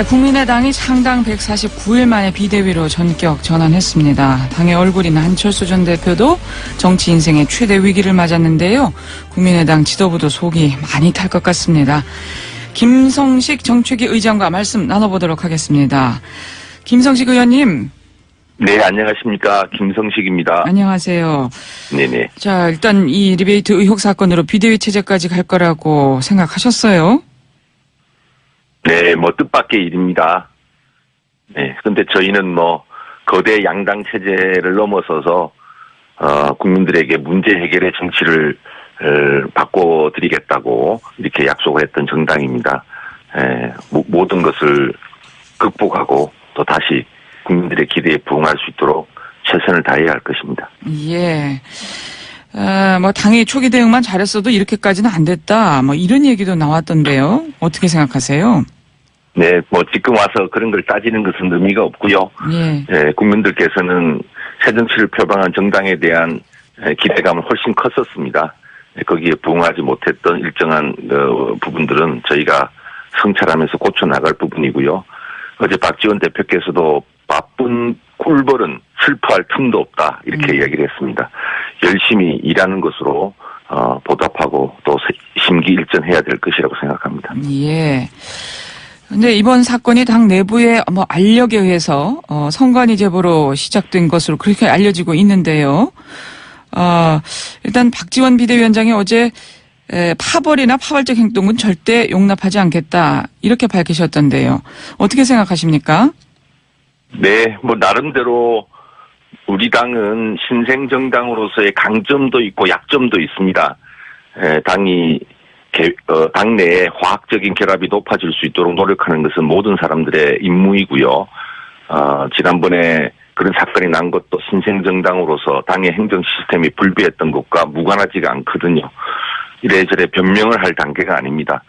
네, 국민의당이 창당 149일 만에 비대위로 전격 전환했습니다. 당의 얼굴인 안철수 전 대표도 정치 인생의 최대 위기를 맞았는데요. 국민의당 지도부도 속이 많이 탈 것 같습니다. 김성식 정책위 의장과 말씀 나눠보도록 하겠습니다. 김성식 의원님. 네, 안녕하십니까. 김성식입니다. 안녕하세요. 네네. 자, 일단 이 리베이트 의혹 사건으로 비대위 체제까지 갈 거라고 생각하셨어요? 네, 뜻밖의 일입니다. 네, 근데 저희는 거대 양당 체제를 넘어서서, 국민들에게 문제 해결의 정치를, 바꿔드리겠다고 이렇게 약속을 했던 정당입니다. 모든 것을 극복하고 또 다시 국민들의 기대에 부응할 수 있도록 최선을 다해야 할 것입니다. 예. 당의 초기 대응만 잘했어도 이렇게까지는 안 됐다. 이런 얘기도 나왔던데요. 어떻게 생각하세요? 네, 지금 와서 그런 걸 따지는 것은 의미가 없고요. 예. 국민들께서는 새 정치를 표방한 정당에 대한 기대감은 훨씬 컸었습니다. 거기에 부응하지 못했던 일정한 부분들은 저희가 성찰하면서 고쳐나갈 부분이고요. 어제 박지원 대표께서도 바쁜 꿀벌은 슬퍼할 틈도 없다 이렇게 이야기를 했습니다. 열심히 일하는 것으로 보답하고 또 심기일전해야 될 것이라고 생각합니다. 예. 근데 이번 사건이 당 내부의 알력에 의해서 선관위 제보로 시작된 것으로 그렇게 알려지고 있는데요. 일단 박지원 비대위원장이 어제 파벌이나 파벌적 행동은 절대 용납하지 않겠다 이렇게 밝히셨던데요. 어떻게 생각하십니까? 네, 나름대로 우리 당은 신생정당으로서의 강점도 있고 약점도 있습니다. 당이 당내에 화학적인 결합이 높아질 수 있도록 노력하는 것은 모든 사람들의 임무이고요. 지난번에 그런 사건이 난 것도 신생정당으로서 당의 행정 시스템이 불비했던 것과 무관하지가 않거든요. 이래저래 변명을 할 단계가 아닙니다.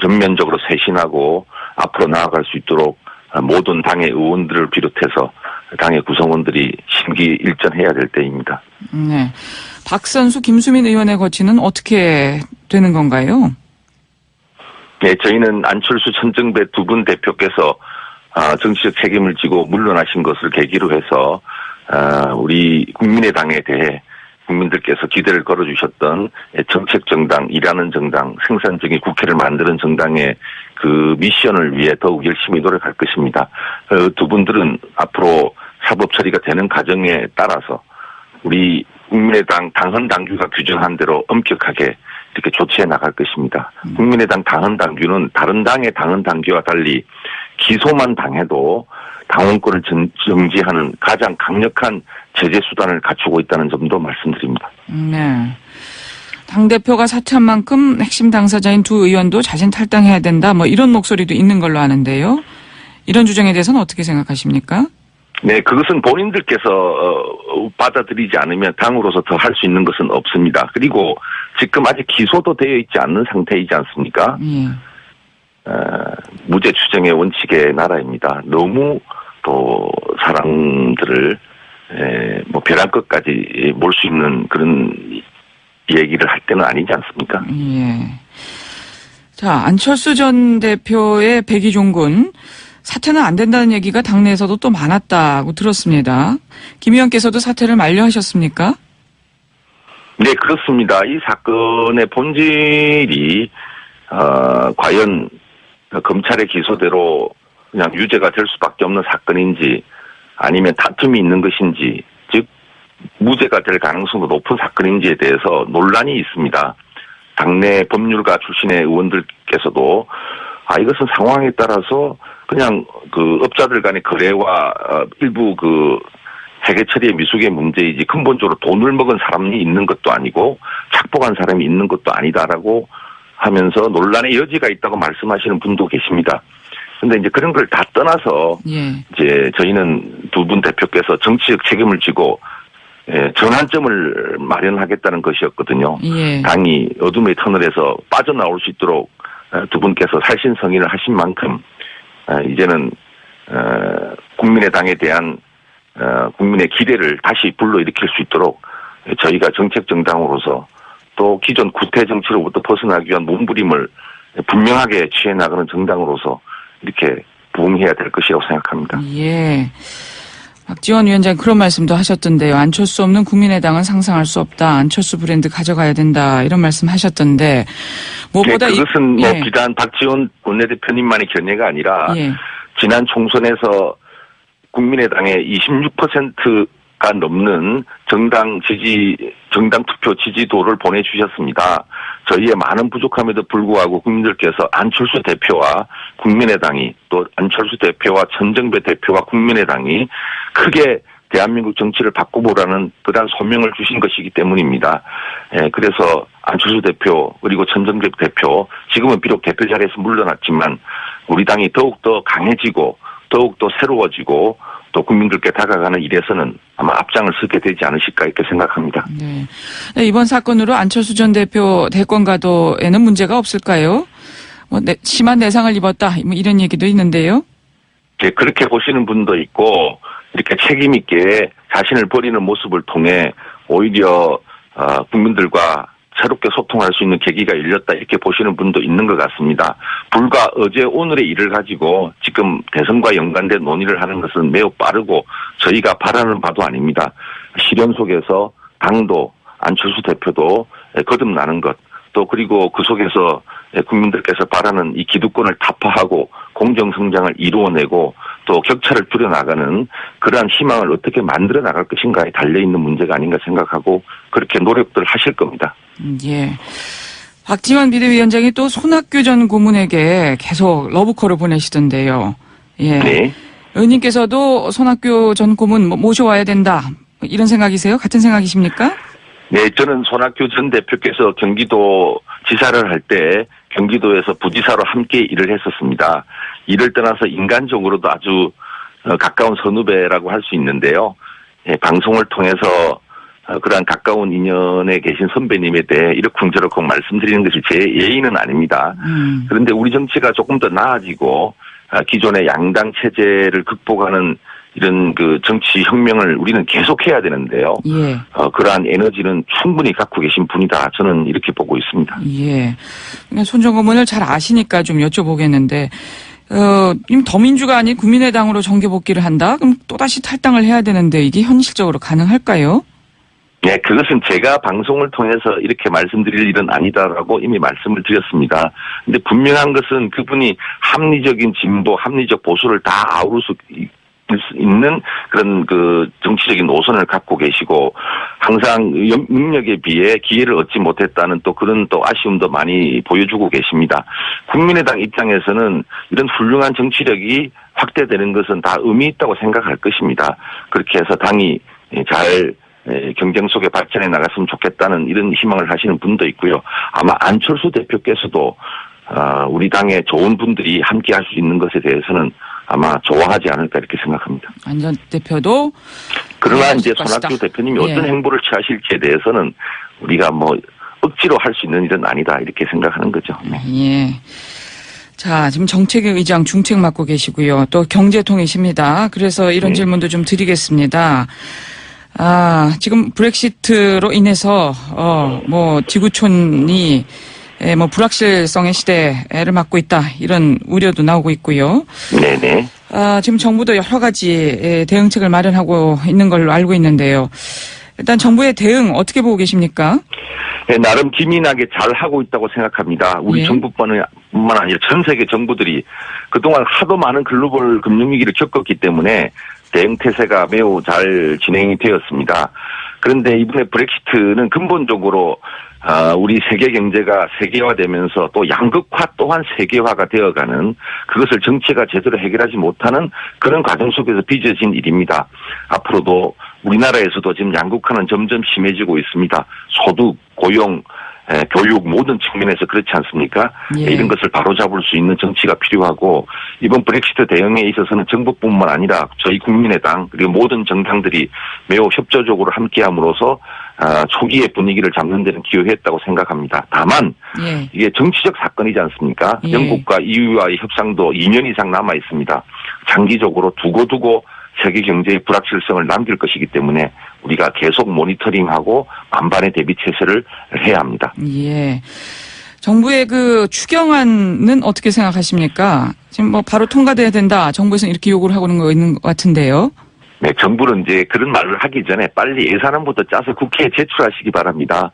전면적으로 쇄신하고 앞으로 나아갈 수 있도록 모든 당의 의원들을 비롯해서 당의 구성원들이 심기일전해야 될 때입니다. 네. 박선수, 김수민 의원의 거취는 어떻게 되는 건가요? 네, 저희는 안철수, 천정배 두 분 대표께서 정치적 책임을 지고 물러나신 것을 계기로 해서 우리 국민의당에 대해 국민들께서 기대를 걸어주셨던 정책정당, 일하는 정당, 생산적인 국회를 만드는 정당의 그 미션을 위해 더욱 열심히 노력할 것입니다. 두 분들은 앞으로 사법 처리가 되는 과정에 따라서 우리 국민의당 당헌 당규가 규정한 대로 엄격하게 이렇게 조치해 나갈 것입니다. 국민의당 당헌 당규는 다른 당의 당헌 당규와 달리 기소만 당해도 당원권을 정지하는 가장 강력한 제재 수단을 갖추고 있다는 점도 말씀드립니다. 네. 당대표가 사퇴한 만큼 핵심 당사자인 두 의원도 자진 탈당해야 된다. 이런 목소리도 있는 걸로 아는데요. 이런 주장에 대해서는 어떻게 생각하십니까? 네, 그것은 본인들께서 받아들이지 않으면 당으로서 더 할 수 있는 것은 없습니다. 그리고 지금 아직 기소도 되어 있지 않는 상태이지 않습니까? 무죄 추정의 원칙의 나라입니다. 너무 또 사람들을 벼랑 끝까지 몰 수 있는 그런 얘기를 할 때는 아니지 않습니까? 예. 자, 안철수 전 대표의 백의종군 사퇴는 안 된다는 얘기가 당내에서도 또 많았다고 들었습니다. 김 의원께서도 사퇴를 만료하셨습니까? 네, 그렇습니다. 이 사건의 본질이 과연 검찰의 기소대로 그냥 유죄가 될 수밖에 없는 사건인지 아니면 다툼이 있는 것인지 즉 무죄가 될 가능성도 높은 사건인지에 대해서 논란이 있습니다. 당내 법률가 출신의 의원들께서도 이것은 상황에 따라서 그냥 그 업자들 간의 거래와 일부 그 회계 처리의 미숙의 문제이지 근본적으로 돈을 먹은 사람이 있는 것도 아니고 착복한 사람이 있는 것도 아니다라고 하면서 논란의 여지가 있다고 말씀하시는 분도 계십니다. 근데 이제 그런 걸 다 떠나서 이제 저희는 두 분 대표께서 정치적 책임을 지고 전환점을 마련하겠다는 것이었거든요. 당이 어둠의 터널에서 빠져나올 수 있도록 두 분께서 살신성의를 하신 만큼 이제는 국민의당에 대한 국민의 기대를 다시 불러일으킬 수 있도록 저희가 정책정당으로서 또 기존 구태 정치로부터 벗어나기 위한 몸부림을 분명하게 취해 나가는 정당으로서 이렇게 부응해야 될 것이라고 생각합니다. 예. 박지원 위원장 그런 말씀도 하셨던데요. 안철수 없는 국민의당은 상상할 수 없다. 안철수 브랜드 가져가야 된다. 이런 말씀 하셨던데 무엇보다 그것은 비단 박지원 원내대표님만의 견해가 아니라 지난 총선에서 국민의당의 26%가 넘는 정당 투표 지지도를 보내주셨습니다. 저희의 많은 부족함에도 불구하고 국민들께서 안철수 대표와 국민의당이 또 안철수 대표와 천정배 대표와 국민의당이 크게 대한민국 정치를 바꿔보라는 그러한 소명을 주신 것이기 때문입니다. 그래서 안철수 대표 그리고 천정배 대표 지금은 비록 대표 자리에서 물러났지만 우리 당이 더욱더 강해지고 더욱더 새로워지고 또 국민들께 다가가는 일에서는 아마 앞장을 서게 되지 않으실까 이렇게 생각합니다. 네. 이번 사건으로 안철수 전 대표 대권 가도에는 문제가 없을까요? 심한 내상을 입었다 이런 얘기도 있는데요. 네, 그렇게 보시는 분도 있고 이렇게 책임 있게 자신을 버리는 모습을 통해 오히려 국민들과 새롭게 소통할 수 있는 계기가 열렸다 이렇게 보시는 분도 있는 것 같습니다. 불과 어제 오늘의 일을 가지고 지금 대선과 연관된 논의를 하는 것은 매우 빠르고 저희가 바라는 바도 아닙니다. 시련 속에서 당도 안철수 대표도 거듭나는 것 또 그리고 그 속에서 국민들께서 바라는 이 기득권을 타파하고 공정성장을 이루어내고 또 격차를 줄여나가는 그러한 희망을 어떻게 만들어 나갈 것인가에 달려있는 문제가 아닌가 생각하고 그렇게 노력들 하실 겁니다. 예. 박지원 비대위원장이 또 손학규 전 고문에게 계속 러브콜을 보내시던데요. 예. 네. 의원님께서도 손학규 전 고문 모셔와야 된다. 이런 생각이세요? 같은 생각이십니까? 네, 저는 손학규 전 대표께서 경기도 지사를 할 때 경기도에서 부지사로 함께 일을 했었습니다. 일을 떠나서 인간적으로도 아주 가까운 선후배라고 할 수 있는데요. 방송을 통해서 그러한 가까운 인연에 계신 선배님에 대해 이러쿵저러쿵 말씀드리는 것이 제 예의는 아닙니다. 그런데 우리 정치가 조금 더 나아지고 기존의 양당 체제를 극복하는 이런 그 정치 혁명을 우리는 계속해야 되는데요. 예. 그러한 에너지는 충분히 갖고 계신 분이다. 저는 이렇게 보고 있습니다. 예. 손 전 고문을 잘 아시니까 좀 여쭤보겠는데, 더민주가 아닌 국민의당으로 정계 복귀를 한다? 그럼 또다시 탈당을 해야 되는데 이게 현실적으로 가능할까요? 네, 그것은 제가 방송을 통해서 이렇게 말씀드릴 일은 아니다라고 이미 말씀을 드렸습니다. 근데 분명한 것은 그분이 합리적인 진보, 합리적 보수를 다 아우를 수 있는 그런 그 정치적인 노선을 갖고 계시고 항상 능력에 비해 기회를 얻지 못했다는 또 그런 또 아쉬움도 많이 보여주고 계십니다. 국민의당 입장에서는 이런 훌륭한 정치력이 확대되는 것은 다 의미 있다고 생각할 것입니다. 그렇게 해서 당이 잘 경쟁 속에 발전해 나갔으면 좋겠다는 이런 희망을 하시는 분도 있고요. 아마 안철수 대표께서도 우리 당의 좋은 분들이 함께 할 수 있는 것에 대해서는 아마 좋아하지 않을까 이렇게 생각합니다. 안 전 대표도 그러나 이제 손학규 대표님이 어떤 행보를 취하실지에 대해서는 우리가 뭐 억지로 할 수 있는 일은 아니다 이렇게 생각하는 거죠. 네. 예. 자, 지금 정책의 의장 중책 맡고 계시고요. 또 경제통이십니다. 그래서 이런 질문도 좀 드리겠습니다. 지금 브렉시트로 인해서 지구촌이 불확실성의 시대를 맞고 있다. 이런 우려도 나오고 있고요. 네네. 지금 정부도 여러 가지 대응책을 마련하고 있는 걸로 알고 있는데요. 일단 정부의 대응 어떻게 보고 계십니까? 네, 나름 기민하게 잘 하고 있다고 생각합니다. 우리 정부뿐만 아니라 전 세계 정부들이 그동안 하도 많은 글로벌 금융위기를 겪었기 때문에 대응 태세가 매우 잘 진행이 되었습니다. 그런데 이번에 브렉시트는 근본적으로 우리 세계 경제가 세계화되면서 또 양극화 또한 세계화가 되어가는 그것을 정치가 제대로 해결하지 못하는 그런 과정 속에서 빚어진 일입니다. 앞으로도 우리나라에서도 지금 양극화는 점점 심해지고 있습니다. 소득, 고용, 교육 모든 측면에서 그렇지 않습니까? 이런 것을 바로잡을 수 있는 정치가 필요하고 이번 브렉시트 대응에 있어서는 정부뿐만 아니라 저희 국민의당 그리고 모든 정당들이 매우 협조적으로 함께함으로써 초기의 분위기를 잡는 데는 기여했다고 생각합니다. 다만 이게 정치적 사건이지 않습니까? 영국과 EU와의 협상도 2년 이상 남아 있습니다. 장기적으로 두고 세계 경제의 불확실성을 남길 것이기 때문에 우리가 계속 모니터링하고 만반의 대비 체제를 해야 합니다. 예. 정부의 그 추경안은 어떻게 생각하십니까? 지금 뭐 바로 통과돼야 된다. 정부에서는 이렇게 요구를 하고 있는 것 같은데요. 네, 정부는 이제 그런 말을 하기 전에 빨리 예산안부터 짜서 국회에 제출하시기 바랍니다.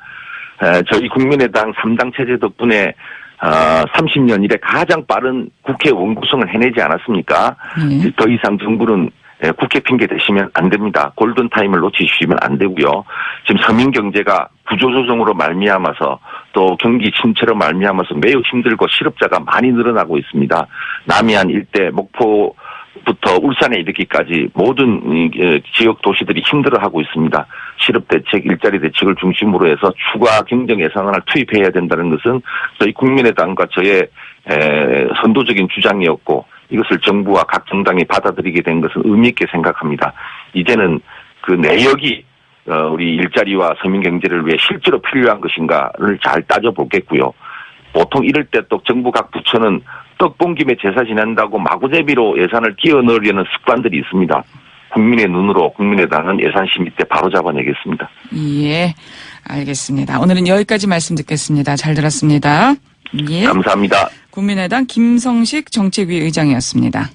저희 국민의당 3당 체제 덕분에 30년 이래 가장 빠른 국회 원구성을 해내지 않았습니까? 네. 더 이상 정부는 국회 핑계 대시면 안 됩니다. 골든타임을 놓치시면 안 되고요. 지금 서민경제가 구조조정으로 말미암아서 또 경기 침체로 말미암아서 매우 힘들고 실업자가 많이 늘어나고 있습니다. 남해안 일대 목포부터 울산에 이르기까지 모든 지역 도시들이 힘들어하고 있습니다. 실업 대책, 일자리 대책을 중심으로 해서 추가 경정 예산안을 투입해야 된다는 것은 저희 국민의당과 저의 선도적인 주장이었고 이것을 정부와 각 정당이 받아들이게 된 것은 의미 있게 생각합니다. 이제는 그 내역이 우리 일자리와 서민 경제를 위해 실제로 필요한 것인가를 잘 따져보겠고요. 보통 이럴 때 또 정부 각 부처는 떡 본 김에 제사 지낸다고 마구제비로 예산을 끼워 넣으려는 습관들이 있습니다. 국민의 눈으로 국민의당은 예산 심의 때 바로 잡아내겠습니다. 예, 알겠습니다. 오늘은 여기까지 말씀 듣겠습니다. 잘 들었습니다. 예. 감사합니다. 국민의당 김성식 정책위 의장이었습니다.